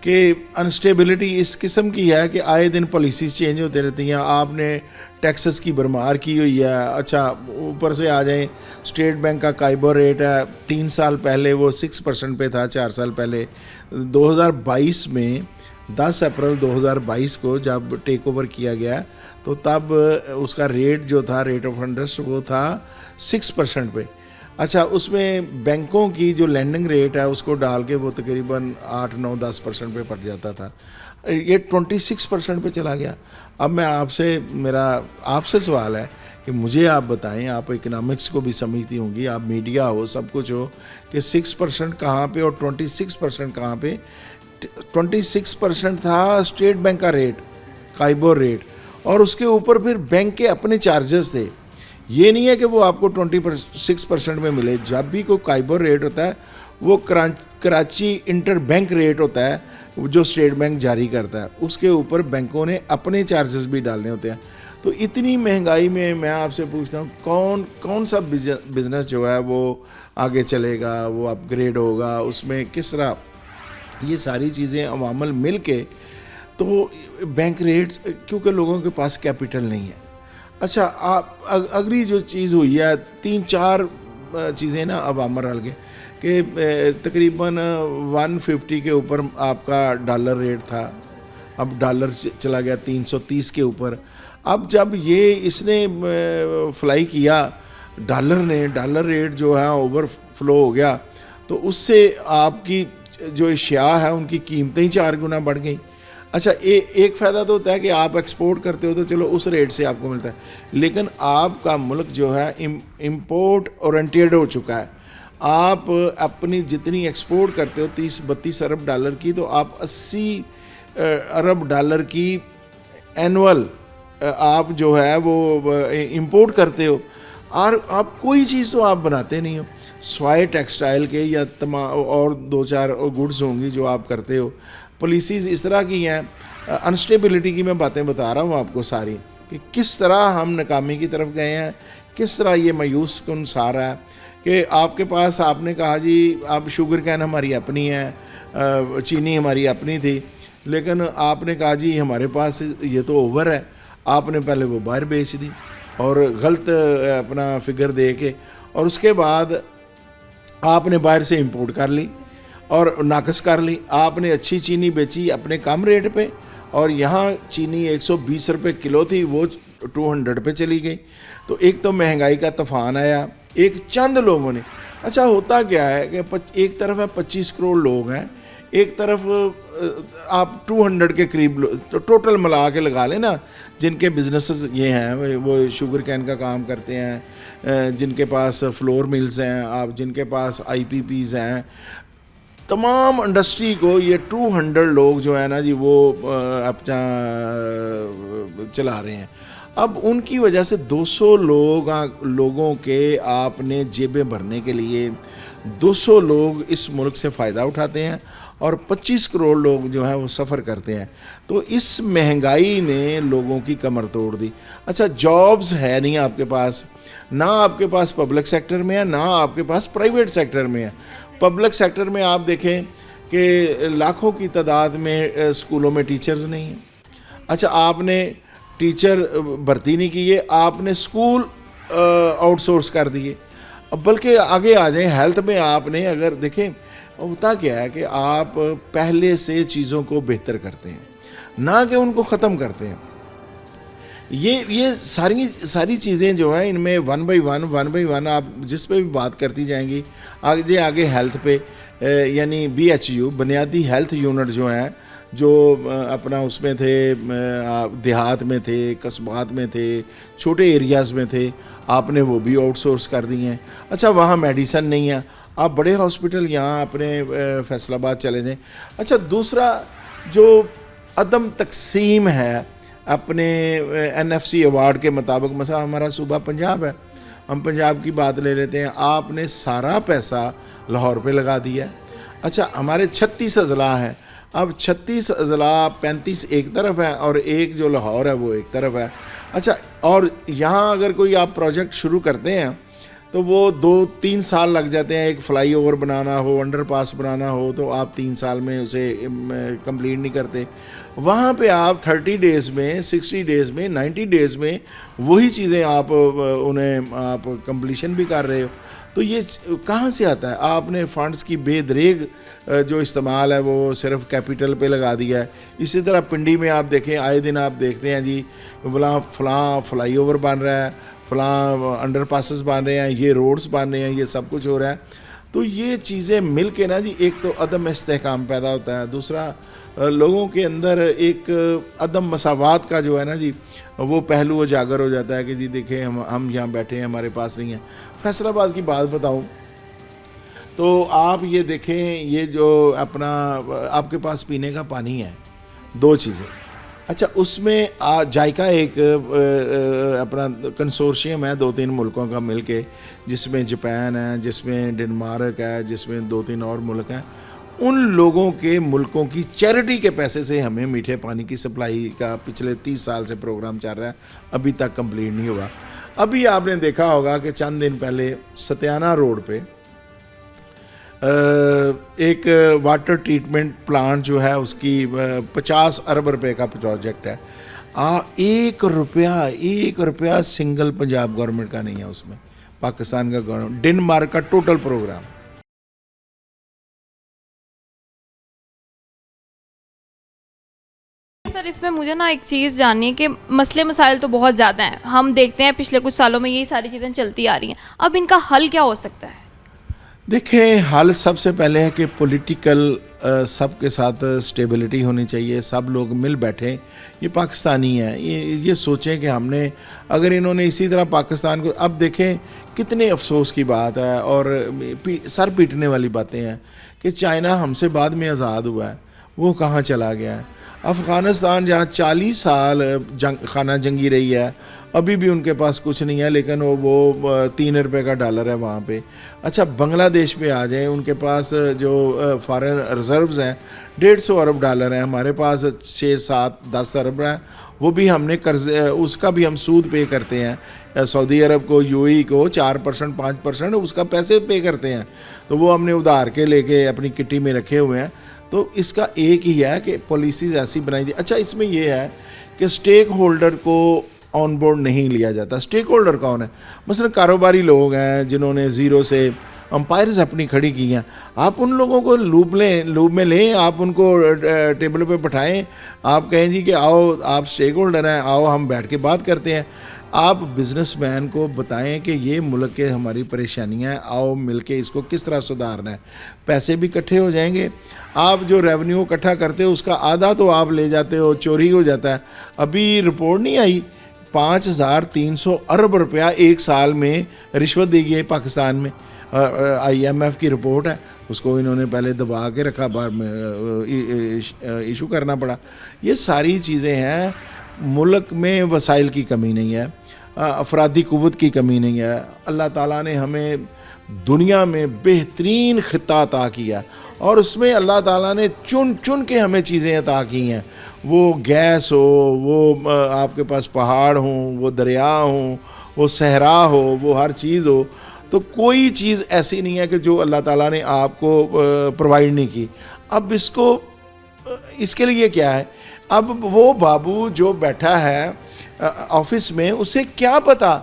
کہ انسٹیبلٹی اس قسم کی ہے کہ آئے دن پالیسیز چینج ہوتے رہتی ہیں. آپ نے ٹیکسز کی بھرمار کی ہوئی ہے. اچھا اوپر سے آ جائیں, اسٹیٹ بینک کا کائبر ریٹ ہے 3 سال پہلے وہ 6% پہ تھا, 4 سال پہلے 2022 میں 10 اپریل 2022 کو جب ٹیک اوور کیا گیا تو تب اس کا ریٹ جو تھا ریٹ آف انٹرسٹ وہ تھا 6% پہ. اچھا اس میں بینکوں کی جو لینڈنگ ریٹ ہے اس کو ڈال کے وہ تقریباً 8-9-10% پہ پڑ جاتا تھا, یہ 26% پہ چلا گیا. اب میں آپ سے سوال ہے کہ مجھے آپ بتائیں, آپ اکنامکس کو بھی سمجھتی ہوں گی, آپ میڈیا ہو, سب کچھ ہو, کہ 6% کہاں پہ اور 26% کہاں پہ. 26% تھا اسٹیٹ بینک کا ریٹ, قائبور ریٹ, اور اس کے اوپر پھر بینک کے اپنے چارجز تھے. یہ نہیں ہے کہ وہ آپ کو 26% میں ملے. جب بھی کوئی قائبور ریٹ ہوتا ہے وہ کراچی انٹر بینک ریٹ ہوتا ہے جو اسٹیٹ بینک جاری کرتا ہے, اس کے اوپر بینکوں نے اپنے چارجز بھی ڈالنے ہوتے ہیں. تو اتنی مہنگائی میں آپ سے پوچھتا ہوں کون سا بزنس جو ہے وہ آگے چلے گا, وہ اپ گریڈ ہوگا, اس میں کس طرح یہ ساری چیزیں عوامل مل کے. تو بینک ریٹ, کیونکہ لوگوں کے پاس کیپٹل نہیں ہے. اچھا آپ اگلی جو چیز ہوئی ہے, 3-4 چیزیں نا اب عوام رل گئے کہ تقریباً 150 کے اوپر آپ کا ڈالر ریٹ تھا, اب ڈالر چلا گیا 330 کے اوپر. اب جب یہ اس نے فلائی کیا ڈالر ریٹ جو ہے اوور فلو ہو گیا, تو اس سے آپ کی جو اشیاء ہے ان کی قیمتیں 4 گنا بڑھ گئیں. اچھا ایک فائدہ تو ہوتا ہے کہ آپ ایکسپورٹ کرتے ہو تو چلو اس ریٹ سے آپ کو ملتا ہے, لیکن آپ کا ملک جو ہے امپورٹ اورینٹیڈ ہو چکا ہے. آپ اپنی جتنی ایکسپورٹ کرتے ہو 30-32 ارب ڈالر کی, تو آپ 80 ارب ڈالر کی اینول آپ جو ہے وہ امپورٹ کرتے ہو, اور آپ کوئی چیز تو آپ بناتے نہیں ہو سوائے ٹیکسٹائل کے یا تمام اور 2-4 گڈز ہوں گی جو آپ کرتے ہو. پالیسیز اس طرح کی ہیں, انسٹیبلٹی کی میں باتیں بتا رہا ہوں آپ کو ساری, کہ کس طرح ہم ناکامی کی طرف گئے ہیں, کس طرح یہ مایوس کن سارا ہے. کہ آپ کے پاس آپ نے کہا جی اب شوگر کین ہماری اپنی ہے, چینی ہماری اپنی تھی, لیکن آپ نے کہا جی ہمارے پاس یہ تو اوور ہے, آپ نے پہلے وہ باہر بیچ دی اور غلط اپنا فگر دے کے, اور اس کے بعد آپ نے باہر سے امپورٹ کر لی اور ناقص کر لی. آپ نے اچھی چینی بیچی اپنے کم ریٹ پہ, اور یہاں چینی 120 روپے کلو تھی وہ 200 پہ چلی گئی. تو ایک تو مہنگائی کا طوفان آیا ایک چند لوگوں نے. اچھا ہوتا کیا ہے کہ ایک طرف ہے 25 کروڑ لوگ ہیں, ایک طرف آپ 200 کے قریب ٹوٹل ملا کے لگا لیں نا, جن کے بزنسز یہ ہیں, وہ شوگر کین کا کام کرتے ہیں, جن کے پاس فلور ملز ہیں, آپ جن کے پاس آئی پی پیز ہیں, تمام انڈسٹری کو یہ 200 لوگ جو ہیں نا جی وہ اپنا چلا رہے ہیں. اب ان کی وجہ سے 200 لوگوں کے آپ نے جیبیں بھرنے کے لیے 200 لوگ اس ملک سے فائدہ اٹھاتے ہیں, اور 25 کروڑ لوگ جو ہیں وہ سفر کرتے ہیں. تو اس مہنگائی نے لوگوں کی کمر توڑ دی. اچھا جابز ہے نہیں آپ کے پاس, نہ آپ کے پاس پبلک سیکٹر میں ہے, نہ آپ کے پاس پرائیویٹ سیکٹر میں ہے. پبلک سیکٹر میں آپ دیکھیں کہ لاکھوں کی تعداد میں اسکولوں میں ٹیچرز نہیں ہیں. اچھا آپ نے ٹیچر بھرتی نہیں کیے, آپ نے اسکول آؤٹ سورس کر دیے. بلکہ آگے آ جائیں ہیلتھ میں, آپ نے اگر دیکھیں ہوتا کیا ہے کہ آپ پہلے سے چیزوں کو بہتر کرتے ہیں, نہ کہ ان کو ختم کرتے ہیں. یہ ساری چیزیں جو ہیں ان میں ون بائی ون آپ جس پہ بھی بات کرتی جائیں گی آگے ہیلتھ پہ, یعنی BHU بنیادی ہیلتھ یونٹ جو ہیں, جو اپنا اس میں تھے, دیہات میں تھے, قصبات میں تھے, چھوٹے ایریاز میں تھے, آپ نے وہ بھی آؤٹ سورس کر دی ہیں. اچھا وہاں میڈیسن نہیں ہے, آپ بڑے ہاسپٹل یہاں اپنے فیصل آباد چلے جائیں. اچھا دوسرا جو عدم تقسیم ہے اپنے NFC ایوارڈ کے مطابق, مثلا ہمارا صوبہ پنجاب ہے, ہم پنجاب کی بات لے لیتے ہیں, آپ نے سارا پیسہ لاہور پہ لگا دیا. اچھا ہمارے 36 اضلاع ہیں, اب 36 اضلاع 35 ایک طرف ہے اور ایک جو لاہور ہے وہ ایک طرف ہے. اچھا اور یہاں اگر کوئی آپ پروجیکٹ شروع کرتے ہیں تو وہ 2-3 سال لگ جاتے ہیں. ایک فلائی اوور بنانا ہو, انڈر پاس بنانا ہو, تو آپ 3 سال میں اسے کمپلیٹ نہیں کرتے. وہاں پہ آپ 30 ڈیز میں, 60 ڈیز میں, 90 ڈیز میں وہی چیزیں آپ کمپلیشن بھی کر رہے ہو. تو یہ کہاں سے آتا ہے؟ آپ نے فنڈز کی بے دریغ جو استعمال ہے وہ صرف کیپٹل پہ لگا دیا ہے. اسی طرح پنڈی میں آپ دیکھیں, آئے دن آپ دیکھتے ہیں جی فلاں فلائی اوور بن رہا ہے, فلاں انڈر پاسز بن رہے ہیں, یہ روڈز بن رہے ہیں, یہ سب کچھ ہو رہا ہے. تو یہ چیزیں مل کے نا جی ایک تو عدم استحکام پیدا ہوتا ہے, دوسرا لوگوں کے اندر ایک عدم مساوات کا جو ہے نا جی وہ پہلو اجاگر ہو جاتا ہے کہ جی دیکھیں ہم یہاں بیٹھے ہیں, ہمارے پاس نہیں ہے. فیصل آباد کی بات بتاؤں تو آپ یہ دیکھیں, یہ جو اپنا آپ کے پاس پینے کا پانی ہے, 2 چیزیں. اچھا اس میں جائکا ایک اپنا کنسورشیم ہے 2-3 ملکوں کا مل کے, جس میں جاپان ہے, جس میں ڈنمارک ہے, جس میں 2-3 اور ملک ہیں. ان لوگوں کے ملکوں کی چیریٹی کے پیسے سے ہمیں میٹھے پانی کی سپلائی کا پچھلے 30 سال سے پروگرام چل رہا ہے, ابھی تک کمپلیٹ نہیں ہوا. ابھی آپ نے دیکھا ہوگا کہ چند دن پہلے ستیانہ روڈ پہ ایک واٹر ٹریٹمنٹ پلانٹ جو ہے اس کی 50 ارب روپے کا پروجیکٹ ہے. 1 روپیہ سنگل پنجاب گورنمنٹ کا نہیں ہے اس میں, پاکستان کا گورنمنٹ, ڈنمارک کا ٹوٹل پروگرام. سر اس میں مجھے نا ایک چیز جاننی ہے کہ مسئلے مسائل تو بہت زیادہ ہیں, ہم دیکھتے ہیں پچھلے کچھ سالوں میں یہی ساری چیزیں چلتی آ رہی ہیں, اب ان کا حل کیا ہو سکتا ہے؟ دیکھیں حل سب سے پہلے ہے کہ پولیٹیکل سب کے ساتھ سٹیبلٹی ہونی چاہیے, سب لوگ مل بیٹھیں. یہ پاکستانی ہیں, یہ سوچیں کہ ہم نے اگر انہوں نے اسی طرح پاکستان کو, اب دیکھیں کتنے افسوس کی بات ہے اور سر پیٹنے والی باتیں ہیں کہ چائنا ہم سے بعد میں آزاد ہوا ہے, وہ کہاں چلا گیا ہے. افغانستان جہاں 40 سال خانہ جنگی رہی ہے, ابھی بھی ان کے پاس کچھ نہیں ہے, لیکن وہ 3 روپے کا ڈالر ہے وہاں پہ. اچھا بنگلہ دیش پہ آ جائیں, ان کے پاس جو فارن ریزروز ہیں 150 ارب ڈالر ہیں, ہمارے پاس 6-7-10 ارب ہیں, وہ بھی ہم نے قرض اس کا بھی ہم سود پے کرتے ہیں. سعودی عرب کو, یو ای کو 4% 5% اس کا پیسے پے کرتے ہیں, تو وہ ہم نے ادھار کے لے کے اپنی کٹی میں رکھے ہوئے ہیں. تو اس کا ایک ہی ہے کہ پالیسیز ایسی بنائی جائے. اچھا اس میں یہ ہے کہ سٹیک ہولڈر کو آن بورڈ نہیں لیا جاتا. سٹیک ہولڈر کون ہے؟ مثلا کاروباری لوگ ہیں جنہوں نے زیرو سے امپائرز اپنی کھڑی کی ہیں, آپ ان لوگوں کو لوپ میں لیں, آپ ان کو ٹیبل پہ بٹھائیں, آپ کہیں جی کہ آؤ آپ سٹیک ہولڈر ہیں, آؤ ہم بیٹھ کے بات کرتے ہیں. آپ بزنس مین کو بتائیں کہ یہ ملک کے ہماری پریشانیاں ہیں, آؤ مل کے اس کو کس طرح سدھارنا ہے. پیسے بھی اکٹھے ہو جائیں گے. آپ جو ریونیو اکٹھا کرتے ہو اس کا آدھا تو آپ لے جاتے ہو, چوری ہو جاتا ہے. ابھی رپورٹ نہیں آئی 5300 ارب روپیہ 1 سال میں رشوت دی گئی پاکستان میں, IMF کی رپورٹ ہے, اس کو انہوں نے پہلے دبا کے رکھا, بعد میں ایشو کرنا پڑا. یہ ساری چیزیں ہیں. ملک میں وسائل کی کمی نہیں ہے, افرادی قوت کی کمی نہیں ہے. اللہ تعالیٰ نے ہمیں دنیا میں بہترین خطہ عطا کیا, اور اس میں اللہ تعالیٰ نے چن کے ہمیں چیزیں عطا کی ہیں. وہ گیس ہو, وہ آپ کے پاس پہاڑ ہوں, وہ دریا ہوں, وہ صحرا ہو, وہ ہر چیز ہو. تو کوئی چیز ایسی نہیں ہے کہ جو اللہ تعالیٰ نے آپ کو پرووائڈ نہیں کی. اب اس کے لیے کیا ہے, اب وہ بابو جو بیٹھا ہے آفس میں, اسے کیا پتا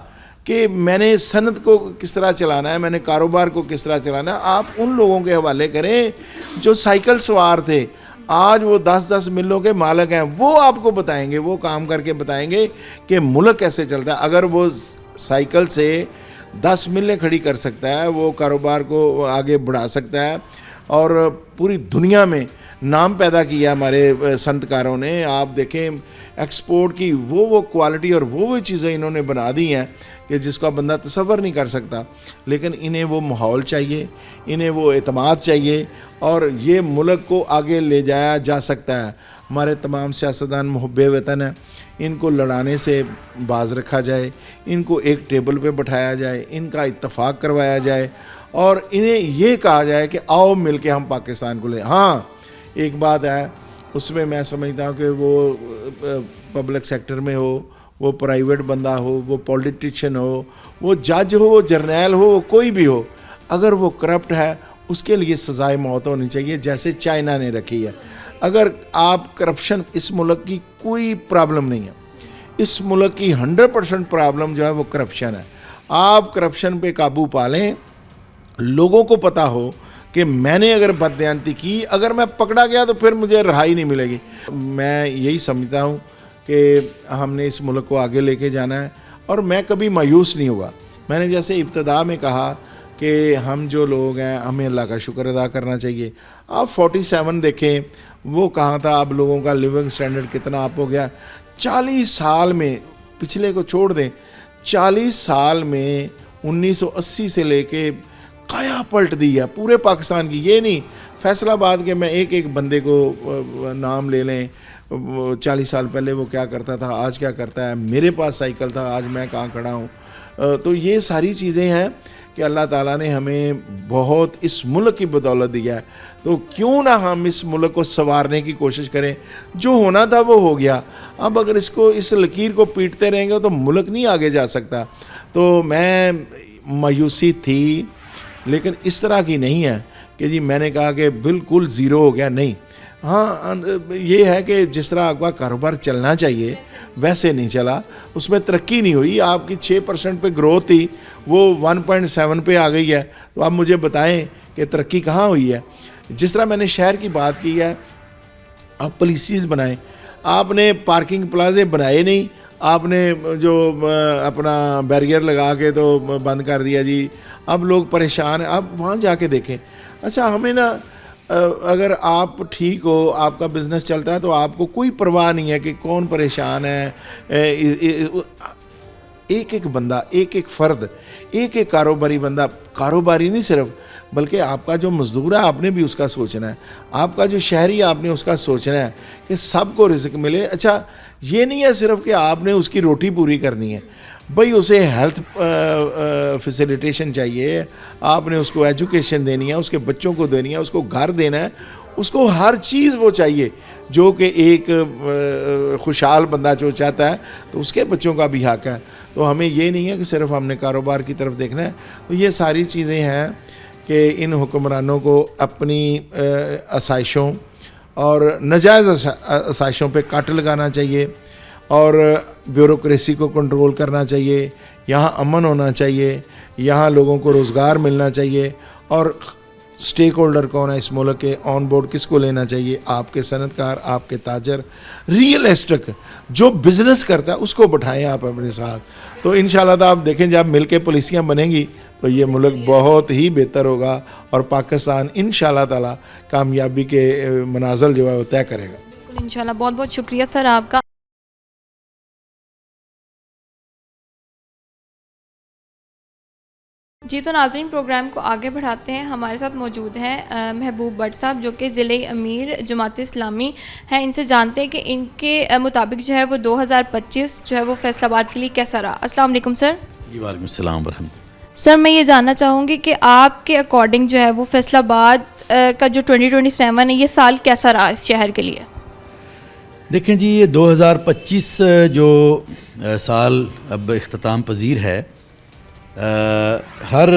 کہ میں نے صنعت کو کس طرح چلانا ہے, میں نے کاروبار کو کس طرح چلانا ہے. آپ ان لوگوں کے حوالے کریں جو سائیکل سوار تھے, آج وہ 10 ملوں کے مالک ہیں, وہ آپ کو بتائیں گے, وہ کام کر کے بتائیں گے کہ ملک کیسے چلتا ہے. اگر وہ سائیکل سے 10 ملیں کھڑی کر سکتا ہے, وہ کاروبار کو آگے بڑھا سکتا ہے, اور پوری دنیا میں نام پیدا کیا ہمارے صنعتکاروں نے. آپ دیکھیں ایکسپورٹ کی وہ کوالٹی اور وہ چیزیں انہوں نے بنا دی ہیں کہ جس کا بندہ تصور نہیں کر سکتا. لیکن انہیں وہ ماحول چاہیے, انہیں وہ اعتماد چاہیے, اور یہ ملک کو آگے لے جایا جا سکتا ہے. ہمارے تمام سیاستدان محب وطن ہیں, ان کو لڑانے سے باز رکھا جائے, ان کو ایک ٹیبل پہ بٹھایا جائے, ان کا اتفاق کروایا جائے, اور انہیں یہ کہا جائے کہ آؤ مل کے ہم پاکستان کو لیں. ہاں ایک بات ہے, اس میں میں سمجھتا ہوں کہ وہ پبلک سیکٹر میں ہو, وہ پرائیویٹ بندہ ہو, وہ پولیٹیشین ہو, وہ جج ہو, وہ جرنیل ہو, وہ کوئی بھی ہو, اگر وہ کرپٹ ہے اس کے لیے سزائے موت ہونی چاہیے, جیسے چائنا نے رکھی ہے. اگر آپ کرپشن, اس ملک کی کوئی پرابلم نہیں ہے, اس ملک کی 100% پرابلم جو ہے وہ کرپشن ہے. آپ کرپشن پہ قابو پا لیں, لوگوں کو پتہ ہو کہ میں نے اگر بددیانتی کی, اگر میں پکڑا گیا تو پھر مجھے رہائی نہیں ملے گی. میں یہی سمجھتا ہوں کہ ہم نے اس ملک کو آگے لے کے جانا ہے, اور میں کبھی مایوس نہیں ہوا. میں نے جیسے ابتدا میں کہا کہ ہم جو لوگ ہیں ہمیں اللہ کا شکر ادا کرنا چاہیے. آپ 47 دیکھیں وہ کہاں تھا, اب لوگوں کا لیونگ سٹینڈرڈ کتنا اپ ہو گیا. 40 سال میں, پچھلے کو چھوڑ دیں, 40 سال میں 1980 سے لے کے قایا پلٹ دی ہے پورے پاکستان کی. یہ نہیں فیصل آباد کے میں ایک بندے کو نام لے لیں, 40 سال پہلے وہ کیا کرتا تھا, آج کیا کرتا ہے. میرے پاس سائیکل تھا, آج میں کہاں کھڑا ہوں. تو یہ ساری چیزیں ہیں کہ اللہ تعالیٰ نے ہمیں بہت اس ملک کی بدولت دیا ہے. تو کیوں نہ ہم اس ملک کو سنوارنے کی کوشش کریں. جو ہونا تھا وہ ہو گیا. اب اگر اس لکیر کو پیٹتے رہیں گے تو ملک نہیں آگے جا سکتا. تو میں مایوسی تھی, لیکن اس طرح کی نہیں ہے کہ جی میں نے کہا کہ بالکل زیرو ہو گیا, نہیں. ہاں یہ ہے کہ جس طرح آپ کا کاروبار چلنا چاہیے ویسے نہیں چلا, اس میں ترقی نہیں ہوئی. آپ کی 6% پہ گروتھ تھی, وہ 1.7 پہ آ گئی ہے. تو آپ مجھے بتائیں کہ ترقی کہاں ہوئی ہے. جس طرح میں نے شہر کی بات کی ہے, آپ پالیسیز بنائیں. آپ نے پارکنگ پلازے بنائے نہیں, آپ نے جو اپنا بیریئر لگا کے تو بند کر دیا جی. اب لوگ پریشان ہیں. آپ وہاں جا کے دیکھیں. اچھا ہمیں نا اگر آپ ٹھیک ہو, آپ کا بزنس چلتا ہے تو آپ کو کوئی پرواہ نہیں ہے کہ کون پریشان ہے. ایک بندہ, ایک فرد, ایک کاروباری بندہ, کاروباری نہیں صرف, بلکہ آپ کا جو مزدور ہے آپ نے بھی اس کا سوچنا ہے, آپ کا جو شہری ہے آپ نے اس کا سوچنا ہے کہ سب کو رزق ملے. اچھا یہ نہیں ہے صرف کہ آپ نے اس کی روٹی پوری کرنی ہے, بھئی اسے ہیلتھ فیسیلیٹیشن چاہیے, آپ نے اس کو ایجوکیشن دینی ہے, اس کے بچوں کو دینی ہے, اس کو گھر دینا ہے, اس کو ہر چیز وہ چاہیے جو کہ ایک خوشحال بندہ جو چاہتا ہے تو اس کے بچوں کا بھی حق ہے. تو ہمیں یہ نہیں ہے کہ صرف ہم نے کاروبار کی طرف دیکھنا ہے. تو یہ ساری چیزیں ہیں کہ ان حکمرانوں کو اپنی آسائشوں اور ناجائز آسائشوں پہ کٹ لگانا چاہیے, اور بیوروکریسی کو کنٹرول کرنا چاہیے. یہاں امن ہونا چاہیے, یہاں لوگوں کو روزگار ملنا چاہیے. اور سٹیک ہولڈر کون ہے اس ملک کے, آن بورڈ کس کو لینا چاہیے. آپ کے صنعت کار, آپ کے تاجر, ریئل اسٹیٹ جو بزنس کرتا ہے اس کو بٹھائیں آپ اپنے ساتھ. تو انشاءاللہ تو آپ دیکھیں جب مل کے پالیسیاں بنیں گی تو یہ ملک بہت ہی بہتر ہوگا, اور پاکستان انشاءاللہ تعالی کامیابی کے منازل جو ہے وہ طے کرے گا. بالکل انشاءاللہ. بہت بہت شکریہ سر آپ کا. جی تو ناظرین پروگرام کو آگے بڑھاتے ہیں. ہمارے ساتھ موجود ہیں محبوب بٹ صاحب جو کہ ضلعی امیر جماعت اسلامی ہیں. ان سے جانتے ہیں کہ ان کے مطابق جو ہے وہ 2025 جو ہے وہ فیصل آباد کے لیے کیسا رہا. السلام علیکم سر. جی وعلیکم السلام ورحمۃ اللہ. سر میں یہ جاننا چاہوں گی کہ آپ کے اکارڈنگ جو ہے وہ فیصل آباد کا جو 2027 ہے یہ سال کیسا رہا اس شہر کے لیے. دیکھیں جی یہ 2025 جو سال اب اختتام پذیر ہے, ہر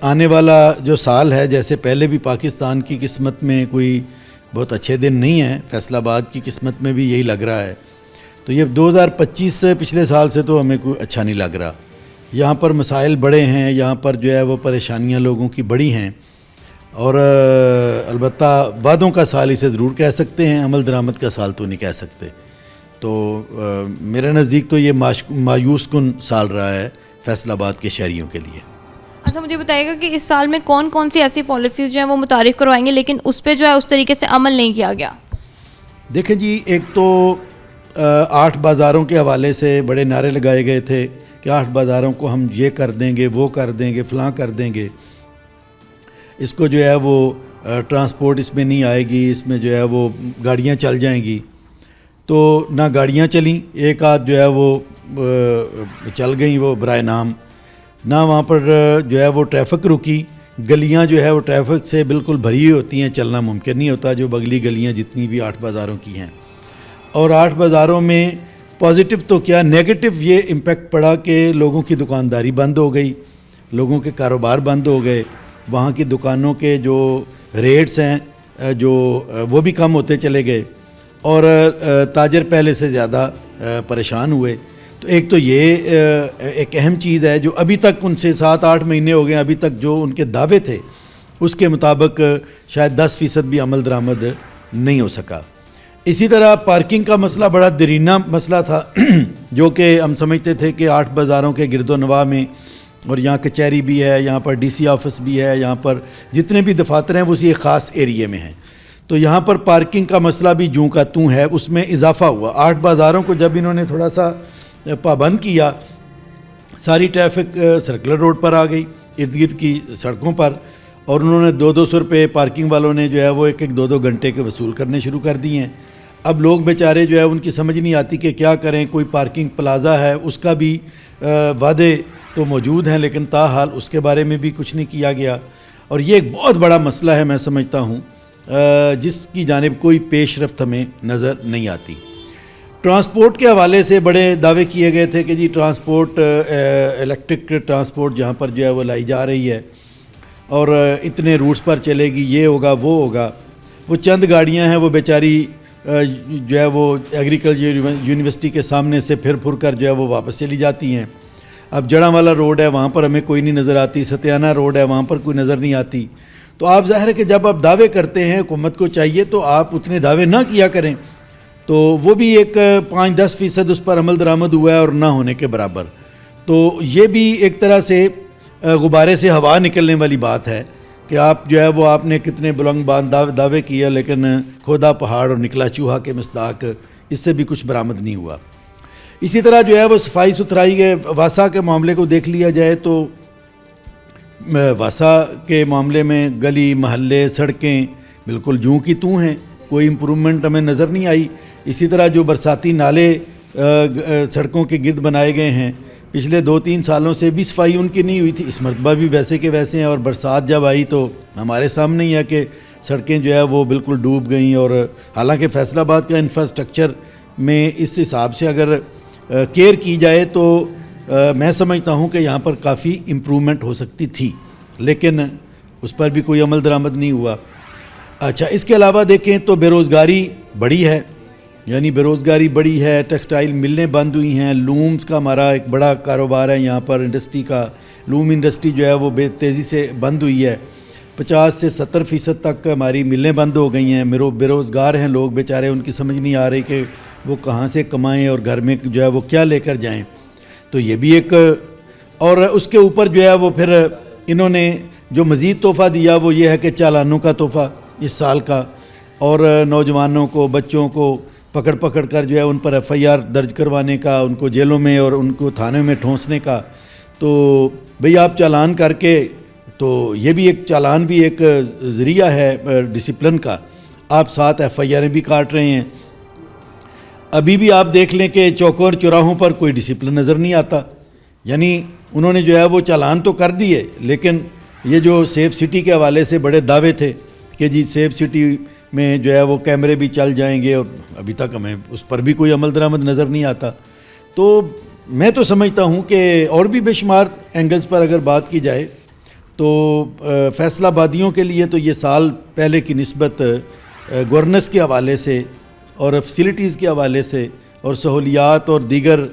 آنے والا جو سال ہے, جیسے پہلے بھی پاکستان کی قسمت میں کوئی بہت اچھے دن نہیں ہیں, فیصل آباد کی قسمت میں بھی یہی لگ رہا ہے. تو یہ 2025 سے پچھلے سال سے تو ہمیں کوئی اچھا نہیں لگ رہا. یہاں پر مسائل بڑے ہیں, یہاں پر جو ہے وہ پریشانیاں لوگوں کی بڑی ہیں, اور البتہ وعدوں کا سال اسے ضرور کہہ سکتے ہیں, عمل درآمد کا سال تو نہیں کہہ سکتے. تو میرے نزدیک تو یہ مایوس کن سال رہا ہے فیصل آباد کے شہریوں کے لیے. اچھا مجھے بتائیے گا کہ اس سال میں کون کون سی ایسی پالیسیز جو ہیں وہ متعارف کروائیں گے لیکن اس پہ جو ہے اس طریقے سے عمل نہیں کیا گیا. دیکھیں جی ایک تو 8 بازاروں کے حوالے سے بڑے نعرے لگائے گئے تھے کہ 8 بازاروں کو ہم یہ کر دیں گے, وہ کر دیں گے, فلاں کر دیں گے. اس کو جو ہے وہ ٹرانسپورٹ اس میں نہیں آئے گی, اس میں جو ہے وہ گاڑیاں چل جائیں گی. تو نہ گاڑیاں چلیں, ایک آدھ جو ہے وہ چل گئیں وہ برائے نام, نہ وہاں پر جو ہے وہ ٹریفک رکی. گلیاں جو ہے وہ ٹریفک سے بالکل بھری ہوتی ہیں, چلنا ممکن نہیں ہوتا جو بغلی گلیاں جتنی بھی 8 بازاروں کی ہیں. اور 8 بازاروں میں پازیٹیو تو کیا نیگیٹو یہ امپیکٹ پڑا کہ لوگوں کی دکانداری بند ہو گئی, لوگوں کے کاروبار بند ہو گئے. وہاں کی دکانوں کے جو ریٹس ہیں جو وہ بھی کم ہوتے چلے گئے, اور تاجر پہلے سے زیادہ پریشان ہوئے. تو ایک تو یہ ایک اہم چیز ہے جو ابھی تک ان سے 7-8 مہینے ہو گئے, ابھی تک جو ان کے دعوے تھے اس کے مطابق شاید 10% بھی عمل درآمد نہیں ہو سکا. اسی طرح پارکنگ کا مسئلہ بڑا دیرینہ مسئلہ تھا. جو کہ ہم سمجھتے تھے کہ 8 بازاروں کے گرد و نواح میں، اور یہاں کچہری بھی ہے، یہاں پر ڈی سی آفس بھی ہے، یہاں پر جتنے بھی دفاتر ہیں وہ اسی ایک خاص ایریے میں ہیں، تو یہاں پر پارکنگ کا مسئلہ بھی جوں کا توں ہے، اس میں اضافہ ہوا۔ 8 بازاروں کو جب انہوں نے تھوڑا سا پابند کیا، ساری ٹریفک سرکلر روڈ پر آ گئی، ارد گرد کی سڑکوں پر، اور انہوں نے 200 روپے پارکنگ والوں نے جو ہے وہ 1-2 گھنٹے کے وصول کرنے شروع کر دیے ہیں۔ اب لوگ بیچارے جو ہے ان کی سمجھ نہیں آتی کہ کیا کریں، کوئی پارکنگ پلازا ہے اس کا بھی وعدے تو موجود ہیں، لیکن تاحال اس کے بارے میں بھی کچھ نہیں کیا گیا، اور یہ ایک بہت بڑا مسئلہ ہے میں سمجھتا ہوں، جس کی جانب کوئی پیش رفت ہمیں نظر نہیں آتی۔ ٹرانسپورٹ کے حوالے سے بڑے دعوے کیے گئے تھے کہ جی ٹرانسپورٹ، الیکٹرک ٹرانسپورٹ جہاں پر جو ہے وہ لائی جا رہی ہے اور اتنے روٹس پر چلے گی، یہ ہوگا وہ ہوگا۔ وہ چند گاڑیاں ہیں وہ بیچاری جو ہے وہ ایگریکلچر یونیورسٹی کے سامنے سے پھر کر جو ہے وہ واپس چلی جاتی ہیں۔ اب جڑاں والا روڈ ہے وہاں پر ہمیں کوئی نہیں نظر آتی، ستیانہ روڈ ہے وہاں پر کوئی نظر نہیں آتی۔ تو آپ ظاہر ہے کہ جب آپ دعوے کرتے ہیں، حکومت کو چاہیے تو آپ اتنے دعوے نہ کیا کریں، تو وہ بھی ایک 5-10% اس پر عمل درآمد ہوا ہے اور نہ ہونے کے برابر۔ تو یہ بھی ایک طرح سے غبارے سے ہوا نکلنے والی بات ہے کہ آپ جو ہے وہ آپ نے کتنے بلند باند دعوے کیے، لیکن کھودا پہاڑ اور نکلا چوہا کے مصداق، اس سے بھی کچھ برآمد نہیں ہوا۔ اسی طرح جو ہے وہ صفائی ستھرائی کے واسا کے معاملے کو دیکھ لیا جائے تو واسا کے معاملے میں گلی محلے سڑکیں بالکل جوں کی توں ہیں، کوئی امپرومنٹ ہمیں نظر نہیں آئی۔ اسی طرح جو برساتی نالے سڑکوں کے گرد بنائے گئے ہیں، پچھلے 2-3 سالوں سے بھی صفائی ان کی نہیں ہوئی تھی، اس مرتبہ بھی ویسے کے ویسے ہیں، اور برسات جب آئی تو ہمارے سامنے ہی ہے کہ سڑکیں جو ہے وہ بالکل ڈوب گئیں، اور حالانکہ فیصل آباد کا انفراسٹرکچر میں اس حساب سے اگر کیئر کی جائے تو میں سمجھتا ہوں کہ یہاں پر کافی امپرومنٹ ہو سکتی تھی، لیکن اس پر بھی کوئی عمل درآمد نہیں ہوا۔ اچھا، اس کے علاوہ دیکھیں تو بے روزگاری بڑی ہے، یعنی بے روزگاری بڑی ہے، ٹیکسٹائل ملیں بند ہوئی ہیں، لومز کا ہمارا ایک بڑا کاروبار ہے یہاں پر، انڈسٹری کا لوم انڈسٹری جو ہے وہ بے تیزی سے بند ہوئی ہے، 50 سے 70% تک ہماری ملیں بند ہو گئی ہیں، بے روزگار ہیں لوگ بیچارے، ان کی سمجھ نہیں آ رہی کہ وہ کہاں سے کمائیں اور گھر میں جو ہے وہ کیا لے کر جائیں۔ تو یہ بھی ایک، اور اس کے اوپر جو ہے وہ پھر انہوں نے جو مزید تحفہ دیا وہ یہ ہے کہ چالانوں کا تحفہ اس سال کا، اور نوجوانوں کو بچوں کو پکڑ کر جو ہے ان پر FIR درج کروانے کا، ان کو جیلوں میں اور ان کو تھانے میں ٹھونسنے کا۔ تو بھئی آپ چالان کر کے، تو یہ بھی ایک چالان بھی ایک ذریعہ ہے ڈسپلن کا، آپ ساتھ FIR بھی کاٹ رہے ہیں۔ ابھی بھی آپ دیکھ لیں کہ چوکوں اور چوراہوں پر کوئی ڈسپلن نظر نہیں آتا، یعنی انہوں نے جو ہے وہ چالان تو کر دیے، لیکن یہ جو سیف سٹی کے حوالے سے بڑے دعوے تھے کہ جی سیف سٹی میں جو ہے وہ کیمرے بھی چل جائیں گے، اور ابھی تک ہمیں اس پر بھی کوئی عمل درآمد نظر نہیں آتا۔ تو میں تو سمجھتا ہوں کہ اور بھی بے شمار اینگلز پر اگر بات کی جائے تو فیصل آبادیوں کے لیے تو یہ سال پہلے کی نسبت گورننس کے حوالے سے اور فیسلٹیز کے حوالے سے اور سہولیات اور دیگر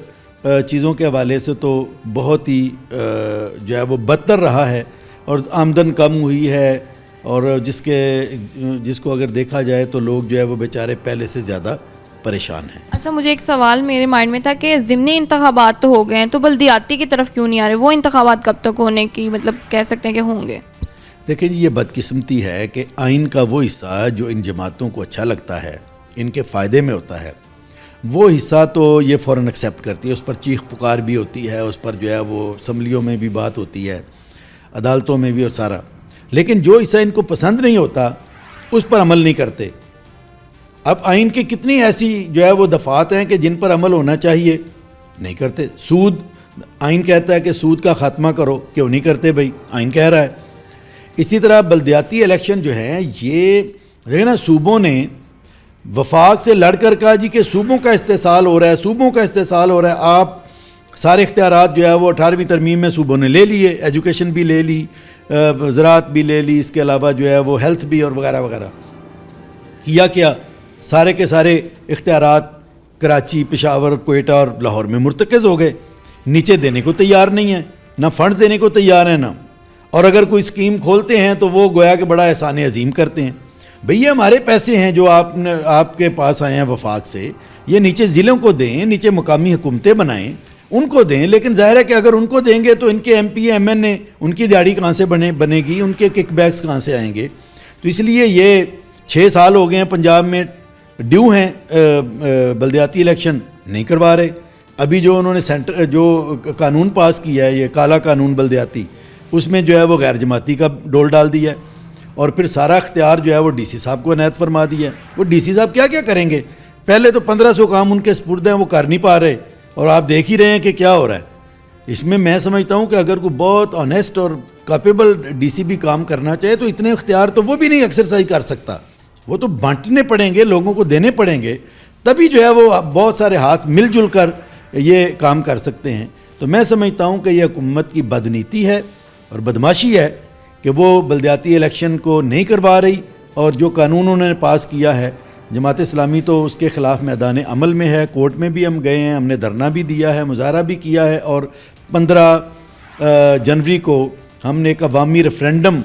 چیزوں کے حوالے سے تو بہت ہی جو ہے وہ بدتر رہا ہے، اور آمدن کم ہوئی ہے، اور جس کو اگر دیکھا جائے تو لوگ جو ہے وہ بیچارے پہلے سے زیادہ پریشان ہیں۔ اچھا، مجھے ایک سوال میرے مائنڈ میں تھا کہ ضمنی انتخابات تو ہو گئے ہیں، تو بلدیاتی کی طرف کیوں نہیں آ رہے؟ وہ انتخابات کب تک ہونے کی مطلب کہہ سکتے ہیں کہ ہوں گے؟ دیکھیں جی، یہ بدقسمتی ہے کہ آئین کا وہ حصہ جو ان جماعتوں کو اچھا لگتا ہے، ان کے فائدے میں ہوتا ہے، وہ حصہ تو یہ فوراً ایکسیپٹ کرتی ہے، اس پر چیخ پکار بھی ہوتی ہے، اس پر جو ہے وہ اسمبلیوں میں بھی بات ہوتی ہے، عدالتوں میں بھی اور سارا، لیکن جو حصہ ان کو پسند نہیں ہوتا اس پر عمل نہیں کرتے۔ اب آئین کی کتنی ایسی جو ہے وہ دفعات ہیں کہ جن پر عمل ہونا چاہیے نہیں کرتے۔ سود، آئین کہتا ہے کہ سود کا خاتمہ کرو، کیوں نہیں کرتے بھائی؟ آئین کہہ رہا ہے۔ اسی طرح بلدیاتی الیکشن جو ہیں، یہ دیکھیں نا، صوبوں نے وفاق سے لڑ کر کہا جی کہ صوبوں کا استحصال ہو رہا ہے، صوبوں کا استحصال ہو رہا ہے، آپ سارے اختیارات جو ہے وہ 18ویں ترمیم میں صوبوں نے لے لیے، ایجوکیشن بھی لے لی، زراعت بھی لے لی، اس کے علاوہ جو ہے وہ ہیلتھ بھی اور وغیرہ وغیرہ کیا سارے کے سارے اختیارات کراچی، پشاور، کوئٹہ اور لاہور میں مرتکز ہو گئے۔ نیچے دینے کو تیار نہیں ہیں، نہ فنڈز دینے کو تیار ہیں، نہ، اور اگر کوئی اسکیم کھولتے ہیں تو وہ گویا کہ بڑا احسان عظیم کرتے ہیں۔ بھئی ہمارے پیسے ہیں جو آپ کے پاس آئے ہیں وفاق سے، یہ نیچے ضلعوں کو دیں، نیچے مقامی حکومتیں بنائیں، ان کو دیں. لیکن ظاہر ہے کہ اگر ان کو دیں گے تو ان کے ایم پی ایم این اے ان کی دیہڑی کہاں سے بنے گی، ان کے کک بیکس کہاں سے آئیں گے. تو اس لیے یہ 6 سال ہو گئے ہیں پنجاب میں ڈیو ہیں بلدیاتی الیکشن نہیں کروا رہے. ابھی جو انہوں نے جو قانون پاس کیا ہے یہ کالا قانون بلدیاتی، اس میں جو ہے وہ غیر جماعتی کا ڈول ڈال دیا ہے اور پھر سارا اختیار جو ہے وہ ڈی سی صاحب کو عنایت فرما دیا ہے. وہ ڈی سی صاحب کیا کریں گے؟ پہلے تو 1500 کام ان کے سپرد ہیں وہ کر نہیں پا رہے اور آپ دیکھ ہی رہے ہیں کہ کیا ہو رہا ہے. اس میں سمجھتا ہوں کہ اگر کوئی بہت آنیسٹ اور کیپیبل ڈی سی بھی کام کرنا چاہے تو اتنے اختیار تو وہ بھی نہیں ایکسرسائز کر سکتا. وہ تو بانٹنے پڑیں گے، لوگوں کو دینے پڑیں گے، تبھی جو ہے وہ بہت سارے ہاتھ مل جل کر یہ کام کر سکتے ہیں. تو میں سمجھتا ہوں کہ یہ حکومت کی بدنیتی ہے اور بدماشی ہے کہ وہ بلدیاتی الیکشن کو نہیں کروا رہی، اور جو قانون انہوں نے پاس کیا ہے جماعت اسلامی تو اس کے خلاف میدان عمل میں ہے. کورٹ میں بھی ہم گئے ہیں، ہم نے دھرنا بھی دیا ہے، مظاہرہ بھی کیا ہے، اور 15 جنوری کو ہم نے ایک عوامی ریفرینڈم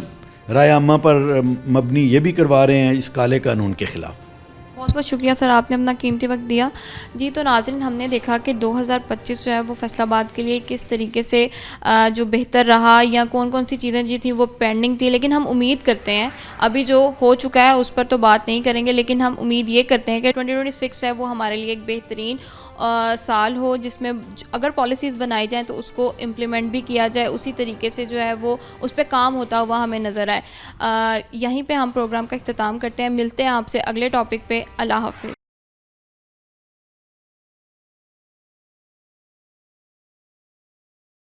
رائے عامہ پر مبنی یہ بھی کروا رہے ہیں اس کالے قانون کے خلاف. بہت بہت شکریہ سر، آپ نے اپنا قیمتی وقت دیا. جی تو ناظرین، ہم نے دیکھا کہ 2025 جو ہے وہ فیصل آباد کے لیے کس طریقے سے جو بہتر رہا، یا کون کون سی چیزیں جو تھیں وہ پینڈنگ تھی. لیکن ہم امید کرتے ہیں، ابھی جو ہو چکا ہے اس پر تو بات نہیں کریں گے، لیکن ہم امید یہ کرتے ہیں کہ 2026 ہے وہ ہمارے لیے ایک بہترین سال ہو، جس میں اگر پالیسیز بنائی جائیں تو اس کو امپلیمنٹ بھی کیا جائے، اسی طریقے سے جو ہے وہ اس پہ کام ہوتا ہوا ہمیں نظر آئے. یہیں پہ ہم پروگرام کا اختتام کرتے ہیں. ملتے ہیں آپ سے اگلے ٹاپک پہ. اللہ حافظ.